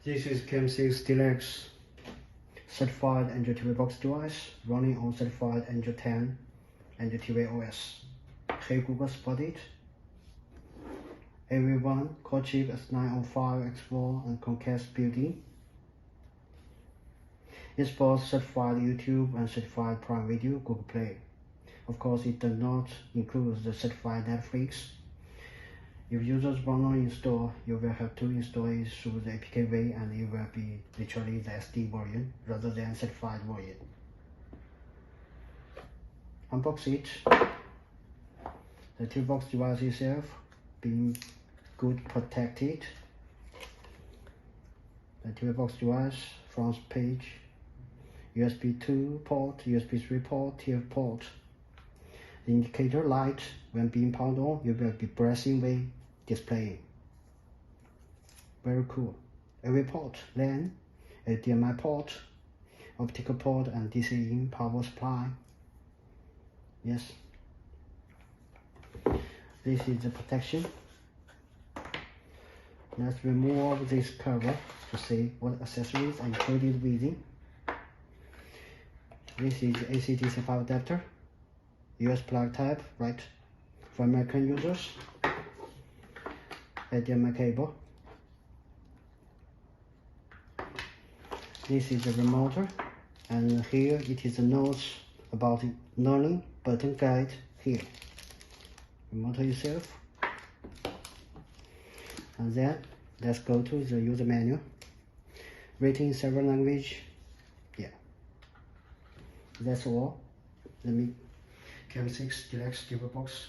This is KM6 Deluxe certified Android TV box device running on certified Android 10 Android TV OS. Hey Google supported. AV1 core chip S905X4 and Chromecast built-in. It supports certified YouTube and certified Prime Video Google Play. Of course, it does not include the certified Netflix. If users want to install, you will have to install it through the APTV, and it will be literally the SD version rather than certified version. Unbox it. The TV box device itself being good protected. The TV box device front page, USB 2 port, USB 3 port, TF port. The indicator light, when being powered on, you will be pressing the display. Very cool. AV port, LAN, HDMI port, optical port, and DC in power supply. Yes. This is the protection. Let's remove this cover to see what accessories are included within. This is the AC/DC power adapter, US plug type, right, for American users. HDMI cable. This is the remote, and here it is a note about learning button guide here. Remote itself. And then let's go to the user menu. Rating several language. Yeah. That's all. Let me KM6 Deluxe TV box.